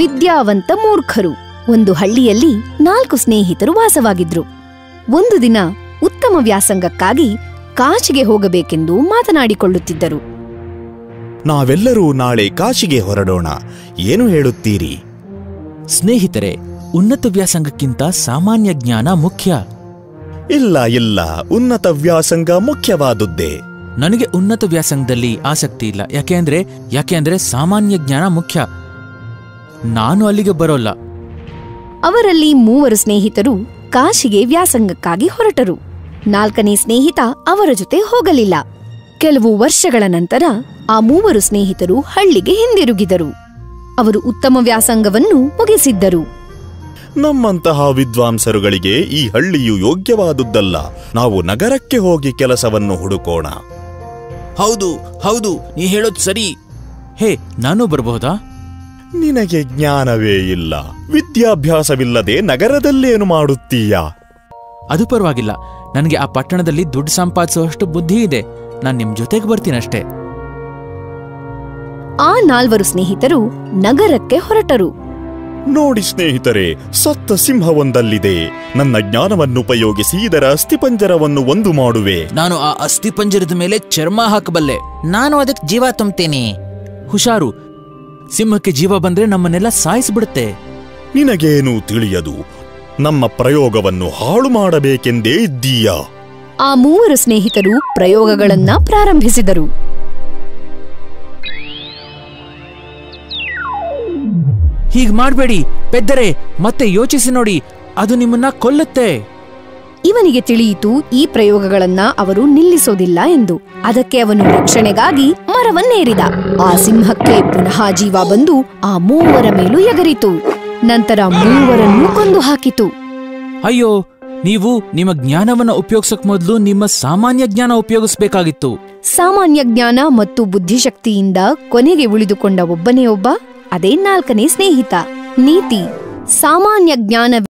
ವಿದ್ಯಾವಂತ ಮೂರ್ಖರು. ಒಂದು ಹಳ್ಳಿಯಲ್ಲಿ 4 ಸ್ನೇಹಿತರು ವಾಸವಾಗಿದ್ರು. ಒಂದು ದಿನ ಉತ್ತಮ ವ್ಯಾಸಂಗಕ್ಕಾಗಿ ಕಾಶಿಗೆ ಹೋಗಬೇಕೆಂದು ಮಾತನಾಡಿಕೊಳ್ಳುತ್ತಿದ್ದರು. ನಾವೆಲ್ಲರೂ ನಾಳೆ ಕಾಶಿಗೆ ಹೊರಡೋಣ, ಏನು ಹೇಳುತ್ತೀರಿ? ಸ್ನೇಹಿತರೆ, ಉನ್ನತ ವ್ಯಾಸಂಗಕ್ಕಿಂತ ಸಾಮಾನ್ಯ ಜ್ಞಾನ ಮುಖ್ಯ. ಇಲ್ಲ ಇಲ್ಲ, ಉನ್ನತ ವ್ಯಾಸಂಗ ಮುಖ್ಯವಾದುದ್ದೇ. ನನಗೆ ಉನ್ನತ ವ್ಯಾಸಂಗದಲ್ಲಿ ಆಸಕ್ತಿ ಇಲ್ಲ. ಯಾಕೆಂದ್ರೆ ಸಾಮಾನ್ಯ ಜ್ಞಾನ ಮುಖ್ಯ. ನಾನು ಅಲ್ಲಿಗೆ ಬರೋಲ್ಲ. ಅವರಲ್ಲಿ 3 ಸ್ನೇಹಿತರು ಕಾಶಿಗೆ ವ್ಯಾಸಂಗಕ್ಕಾಗಿ ಹೊರಟರು. 4ನೇ ಸ್ನೇಹಿತ ಅವರ ಜೊತೆ ಹೋಗಲಿಲ್ಲ. ಕೆಲವು ವರ್ಷಗಳ ನಂತರ ಆ 3 ಸ್ನೇಹಿತರು ಹಳ್ಳಿಗೆ ಹಿಂದಿರುಗಿದರು. ಅವರು ಉತ್ತಮ ವ್ಯಾಸಂಗವನ್ನು ಮುಗಿಸಿದ್ದರು. ನಮ್ಮಂತಹ ವಿದ್ವಾಂಸರುಗಳಿಗೆ ಈ ಹಳ್ಳಿಯು ಯೋಗ್ಯವಾದುದಲ್ಲ. ನಾವು ನಗರಕ್ಕೆ ಹೋಗಿ ಕೆಲಸವನ್ನು ಹುಡುಕೋಣ. ಹೌದು, ನೀ ಹೇಳೋದು ಸರಿ. ಹೇ, ನಾನು ಬರಬಹುದಾ? ನಿನಗೆ ಜ್ಞಾನವೇ ಇಲ್ಲ. ವಿದ್ಯಾಭ್ಯಾಸವಿಲ್ಲದೆ ನಗರದಲ್ಲೇನು ಮಾಡುತ್ತೀಯಾ? ಅದು ಪರವಾಗಿಲ್ಲ. ನನಗೆ ಆ ಪಟ್ಟಣದಲ್ಲಿ ದುಡ್ಡು ಸಂಪಾದಿಸುವಷ್ಟು ಬುದ್ಧಿ ಇದೆ. ನಾನು ನಿಮ್ ಜೊತೆಗೆ ಬರ್ತೀನಷ್ಟೇ. ಆ 4 ಸ್ನೇಹಿತರು ನಗರಕ್ಕೆ ಹೊರಟರು. ನೋಡಿ ಸ್ನೇಹಿತರೆ, ಸತ್ತ ಸಿಂಹವೊಂದಲ್ಲಿದೆ. ನನ್ನ ಜ್ಞಾನವನ್ನು ಉಪಯೋಗಿಸಿ ಇದರ ಅಸ್ಥಿಪಂಜರವನ್ನು ಒಂದು ಮಾಡುವೆ. ನಾನು ಆ ಅಸ್ಥಿಪಂಜರದ ಮೇಲೆ ಚರ್ಮ ಹಾಕಬಲ್ಲೆ. ನಾನು ಅದಕ್ಕೆ ಜೀವ ತುಂಬುತ್ತೇನೆ. ಹುಷಾರು, ಸಿಂಹಕ್ಕೆ ಜೀವ ಬಂದ್ರೆ ನಮ್ಮನ್ನೆಲ್ಲ ಸಾಯಿಸ್ಬಿಡುತ್ತೆ. ನಿನಗೇನೂ ತಿಳಿಯದು. ನಮ್ಮ ಪ್ರಯೋಗವನ್ನು ಹಾಳು ಮಾಡಬೇಕೆಂದೇ ಇದ್ದೀಯಾ? ಆ 3 ಸ್ನೇಹಿತರು ಪ್ರಯೋಗಗಳನ್ನ ಪ್ರಾರಂಭಿಸಿದರು. ಹೀಗ್ ಮಾಡ್ಬೇಡಿ ಪೆದ್ದರೆ, ಮತ್ತೆ ಯೋಚಿಸಿ ನೋಡಿ, ಅದು ನಿಮ್ಮನ್ನ ಕೊಲ್ಲುತ್ತೆ. ಇವನಿಗೆ ತಿಳಿಯಿತು ಈ ಪ್ರಯೋಗಗಳನ್ನ ಅವರು ನಿಲ್ಲಿಸೋದಿಲ್ಲ ಎಂದು. ಅದಕ್ಕೆ ಅವನು ರಕ್ಷಣೆಗಾಗಿ ಮರವನ್ನೇರಿದ. ಆ ಸಿಂಹಕ್ಕೆ ಪುನಃ ಜೀವ ಬಂದು ಆ 3 ಮೇಲೂ ಎಗರಿತು. ನಂತರ 3ರನ್ನೂ ಕೊಂದು ಹಾಕಿತು. ಅಯ್ಯೋ, ನೀವು ನಿಮ್ಮ ಜ್ಞಾನವನ್ನ ಉಪಯೋಗಿಸಕ್ ಮೊದಲು ನಿಮ್ಮ ಸಾಮಾನ್ಯ ಜ್ಞಾನ ಉಪಯೋಗಿಸಬೇಕಾಗಿತ್ತು. ಸಾಮಾನ್ಯ ಜ್ಞಾನ ಮತ್ತು ಬುದ್ಧಿಶಕ್ತಿಯಿಂದ ಕೊನೆಗೆ ಉಳಿದುಕೊಂಡ ಒಬ್ಬನೇ ಒಬ್ಬ, ಅದೇ 4ನೇ ಸ್ನೇಹಿತ. ನೀತಿ: ಸಾಮಾನ್ಯ ಜ್ಞಾನ